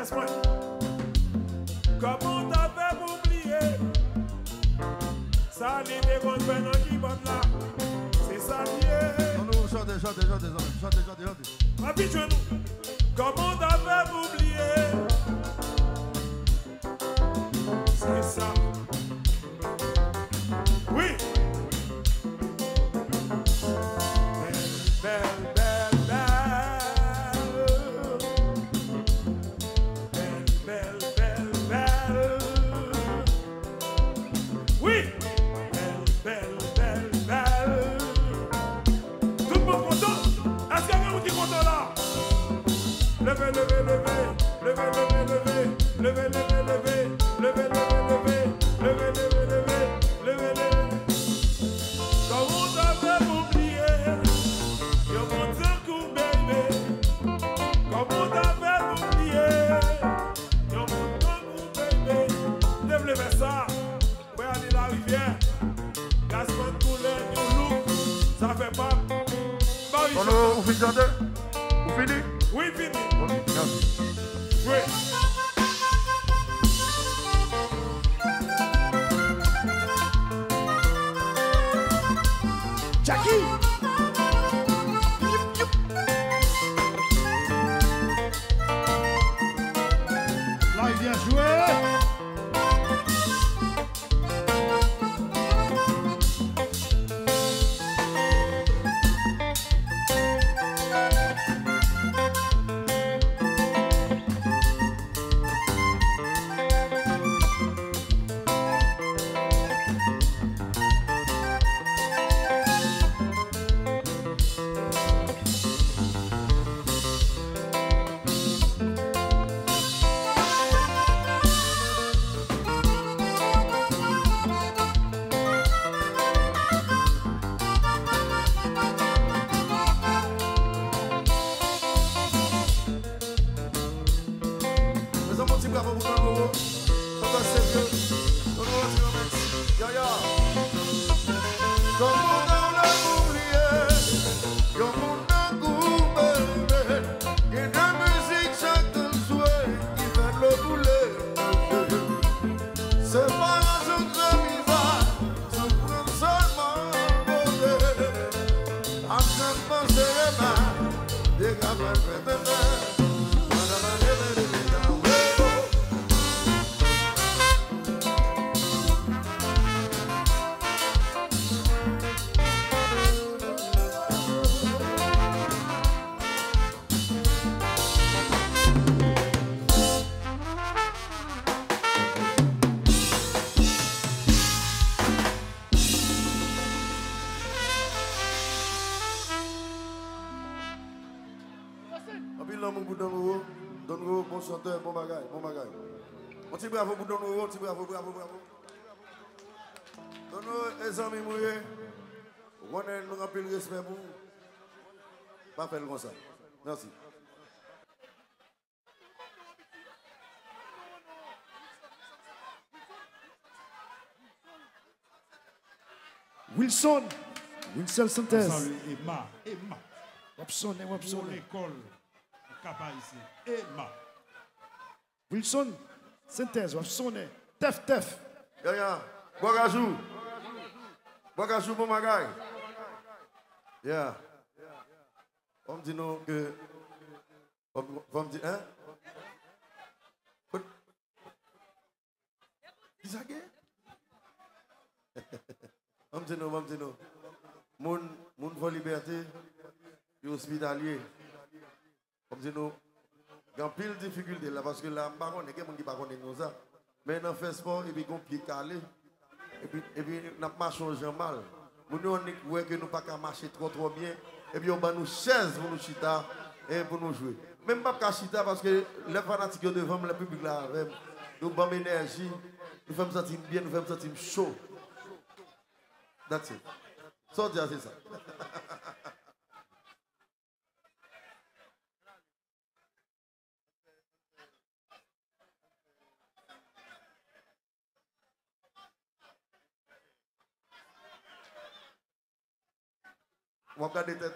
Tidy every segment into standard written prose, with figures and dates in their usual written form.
laisse-moi. Comment t'as fait pour oublier? Ça l'idée qu'on fait dans qui bonne là. C'est ça lié. Non, non, chantez. Habituez-nous. Comment t'as fait pour oublier? C'est ça. Oui. Belle. Oui. Belle. Tout le monde content? Est-ce qu'il y a quelqu'un qui est content là? Levez. Comment t'as fait pour oublier? Yo mon coup, baby. Comment t'as fait pour oublier? Yo mon coup, baby. Lève ça. Ouais, aller la rivière. Gaspard couleur, new look. Ça fait pas. Non, non, vous finissez chanter? Vous finissez? Oui, fini. Ok, merci. Oui. Jackie! Là, il vient jouer! Bon chanteur, bon bagaille. On t'y bravo pour donner, on t'y bravo. Donne-nous les amis mouillés. On a nous rappel le respect pour vous. Pas faire comme ça. Merci. Wilson Santés. Salut, Emma. Wapson. Pour l'école, Kappa ici. Emma. Wilson Santés, Wapson. Tef. Ya. Boagajou, bon bagaille. Yeah. On me dit non que. On me dit, hein? Qui ça qu'est? On me dit non. Mon vol liberté, et hospitalier. On me dit non. Il y a pile de difficultés là parce que là, je ne sais pas qui ne ça. Mais dans le sport, et puis on pied calé. Et puis, nous marchons mal. Nous voyons que nous ne pouvons pas marcher trop bien. Et puis, on va nous chaises pour nous chita et pour nous jouer. Même pas chita parce que les fanatiques devant le public là, nous avons énergie, nous faisons sentir bien, nous faisons sentir chaud. That's it. Sorti, c'est ça. On va regarder tête.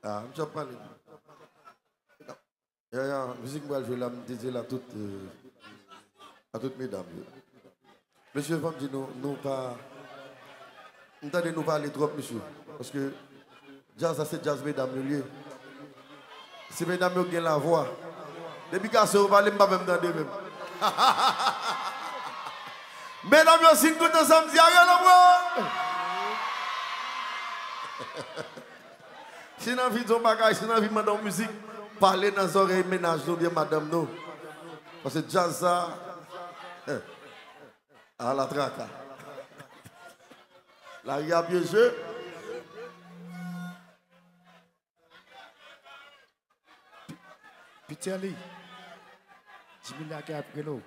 Ah, je ne sais pas. La musique, moi, je vais la dire à toutes mesdames. Monsieur, vous me dites, nous pas. Nous parler trop, monsieur. Parce que jazz, ça c'est jazz, mesdames, lieu. Si mesdames ont la voix, depuis que vous parlez, je ne vais pas même dans même. Mesdames, vous signe tout ensemble, dis rien à moi. Si vous avez envie de bagage, si vous avez envie de musique, parlez dans les oreilles, ménage, nous bien, madame, nous. Parce que jazz, ça. À la traque. La ria bien joué. Peter Lee. Jimmy Laka après nous.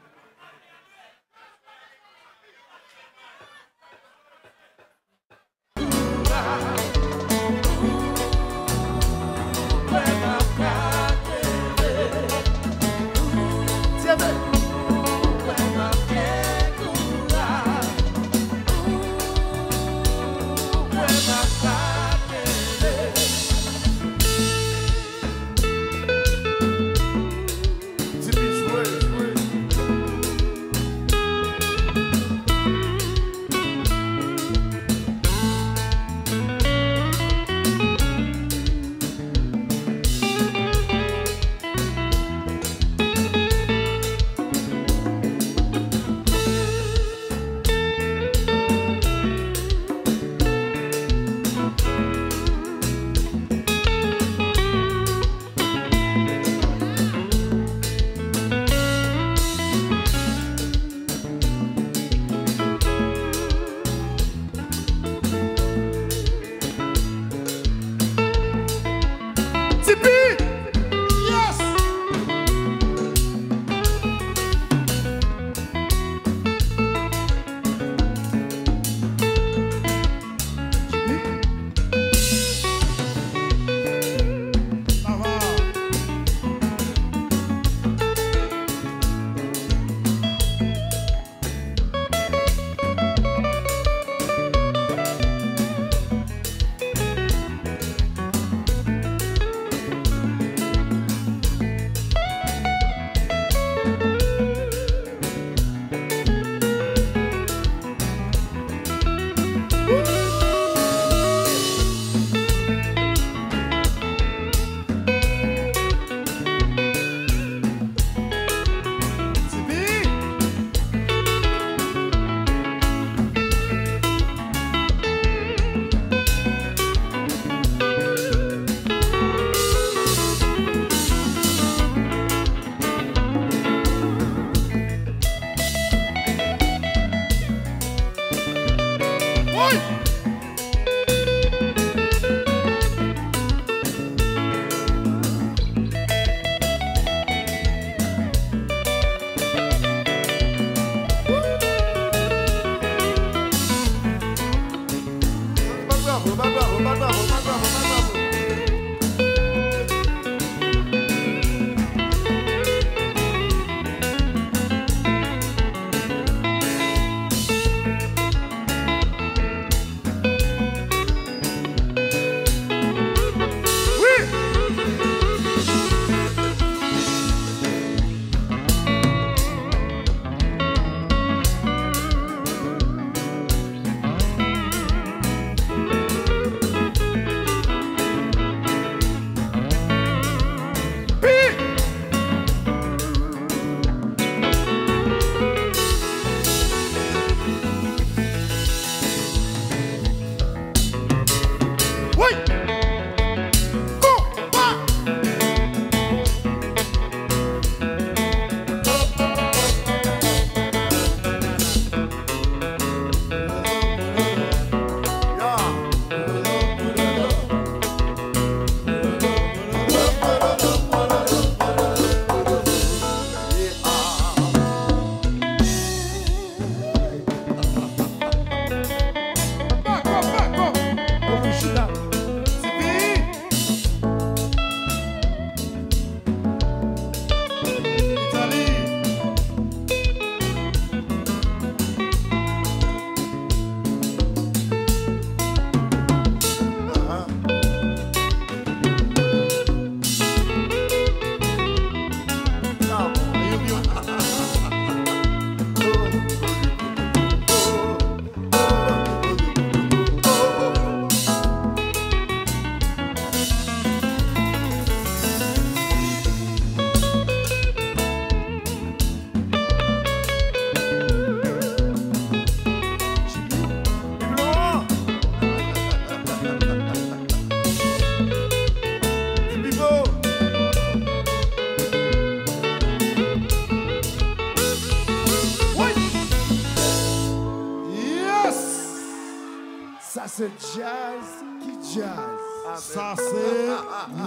Ça c'est jazz qui jazz. Ça c'est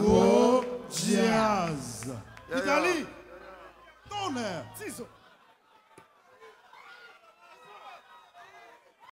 Raw Jazz. Yeah, Italie. Tonnerre. Ciseaux.